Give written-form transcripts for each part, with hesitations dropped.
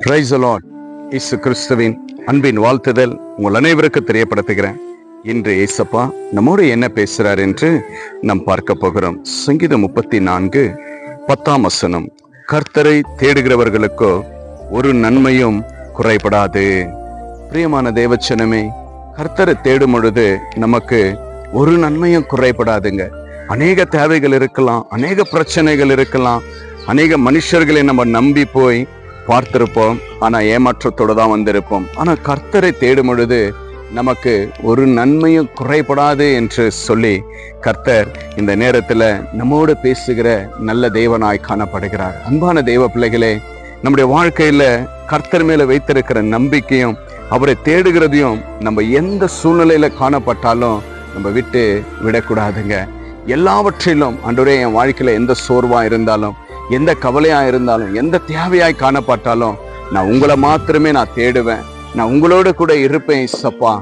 Praise the Lord. இயேசு கிறிஸ்துவின் அன்பின் வாழ்த்துதல் உங்கள் அனைவருக்கு தெரியப்படுத்துகிறேன். இன்று ஏசப்பா நம்மோடு என்ன பேசுறார் என்று நாம் பார்க்க போகிறோம். சங்கீதம் 34:10 கர்த்தரை தேடுகிறவர்களுக்கோ ஒரு நன்மையும் குறைபடாது. பிரியமான தேவச்சனமே, கர்த்தரை தேடும் பொழுது நமக்கு ஒரு நன்மையும் குறைபடாதுங்க. அநேக தேவைகள் இருக்கலாம், அநேக பிரச்சனைகள் இருக்கலாம், அநேக மனுஷர்களை நம்ம நம்பி போய் பார்த்திருப்போம், ஆனா ஏமாற்றத்தோடு தான் வந்திருப்போம். ஆனா கர்த்தரை தேடும் பொழுது நமக்கு ஒரு நன்மையும் குறைபடாது என்று சொல்லி கர்த்தர் இந்த நேரத்துல நம்மோடு பேசுகிற நல்ல தேவனாய் காணப்படுகிறார். அன்பான தேவ பிள்ளைகளே, நம்முடைய வாழ்க்கையில கர்த்தர் மேல வைத்திருக்கிற நம்பிக்கையும் அவரை தேடுகிறதையும் நம்ம எந்த சூழ்நிலையில காணப்பட்டாலும் நம்ம விட்டு விடக்கூடாதுங்க. எல்லாவற்றிலும் ஆண்டவரே, என் வாழ்க்கையில எந்த சோர்வா இருந்தாலும், எந்த கவலையா இருந்தாலும், எந்த தேவையாய் காணப்பட்டாலும் நான் உங்களை மாத்திரமே நான் தேடுவேன். நான் உங்களோடு கூட இருப்பேன் இயேசப்பா.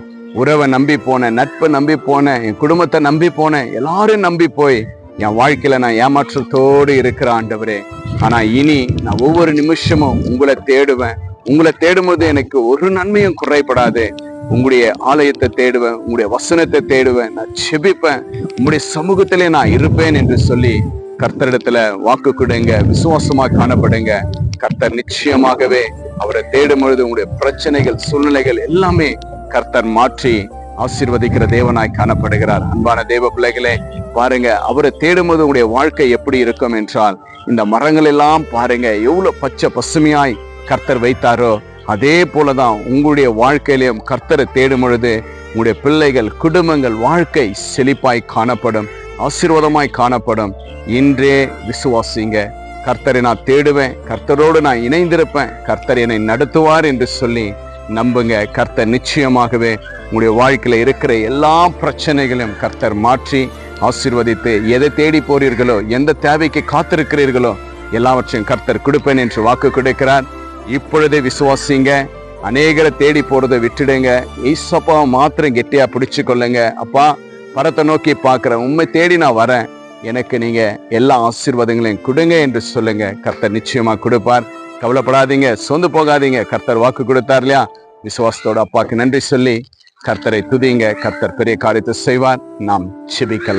உறவை நம்பி போனேன், நட்பை நம்பி போனேன், என் குடும்பத்தை நம்பி போனேன், எல்லாரும் நம்பி போய் என் வாழ்க்கையில நான் ஏமாற்றத்தோடு இருக்கிற ஆண்டவரே. ஆனா இனி நான் ஒவ்வொரு நிமிஷமும் உங்களை தேடுவேன். உங்களை தேடும்போது எனக்கு ஒரு நன்மையும் குறைபடாது. உங்களுடைய ஆலயத்தை தேடுவேன், உங்களுடைய வசனத்தை தேடுவேன், நான் செபிப்பேன், உங்களுடைய சமூகத்திலே நான் இருப்பேன் என்று சொல்லி கர்த்தரிடத்துல வாக்கு கொடுங்க, விசுவாசமா காணப்படுங்க. கர்த்தர் நிச்சயமாகவே அவரை தேடும் பொழுது உங்களுடைய பிரச்சனைகள், சூழ்நிலைகள் எல்லாமே கர்த்தர் மாற்றி ஆசீர்வதிக்கிற தேவனாய் காணப்படுகிறார். அன்பான தேவ பிள்ளைகளே, பாருங்க, அவரை தேடும் போது உங்களுடைய வாழ்க்கை எப்படி இருக்கும் என்றால், இந்த மரங்கள் எல்லாம் பாருங்க எவ்வளவு பச்சை பசுமையாய் கர்த்தர் வைத்தாரோ அதே போலதான் உங்களுடைய வாழ்க்கையிலையும் கர்த்தரை தேடும் பொழுது உங்களுடைய பிள்ளைகள், குடும்பங்கள், வாழ்க்கை செழிப்பாய் காணப்படும், ஆசீர்வாதமாய் காணப்படும். இன்றே விசுவாசிங்க, கர்த்தரை நான் தேடுவேன், கர்த்தரோடு நான் இணைந்திருப்பேன், கர்த்தர் என்னை நடத்துவார் என்று சொல்லி நம்புங்க. கர்த்தர் நிச்சயமாகவே உங்களுடைய வாழ்க்கையில இருக்கிற எல்லா பிரச்சனைகளையும் கர்த்தர் மாற்றி ஆசீர்வதித்து, எதை தேடி போறீர்களோ, எந்த தேவைக்கு காத்திருக்கிறீர்களோ எல்லாவற்றையும் கர்த்தர் கொடுப்பேன் என்று வாக்கு கொடுக்கிறார். இப்பொழுதே விசுவாசிங்க. அநேகரை தேடி போறதை விட்டுடுங்க. ஏசப்பாவை மாத்திரம் கெட்டியா பிடிச்சு கொள்ளுங்க. அப்பா, பரத்தை நோக்கி பார்க்கிறேன், உண்மை தேடி நான் வரேன், எனக்கு நீங்க எல்லா ஆசீர்வாதங்களையும் கொடுங்க என்று சொல்லுங்க. கர்த்தர் நிச்சயமா கொடுப்பார். கவலைப்படாதீங்க, சோர்ந்து போகாதீங்க. கர்த்தர் வாக்கு கொடுத்தார் இல்லையா? விசுவாசத்தோட அப்பாக்கு நன்றி சொல்லி கர்த்தரை துதிங்க. கர்த்தர் பெரிய காரியத்தை செய்வார். நாம் செபிக்கலாம்.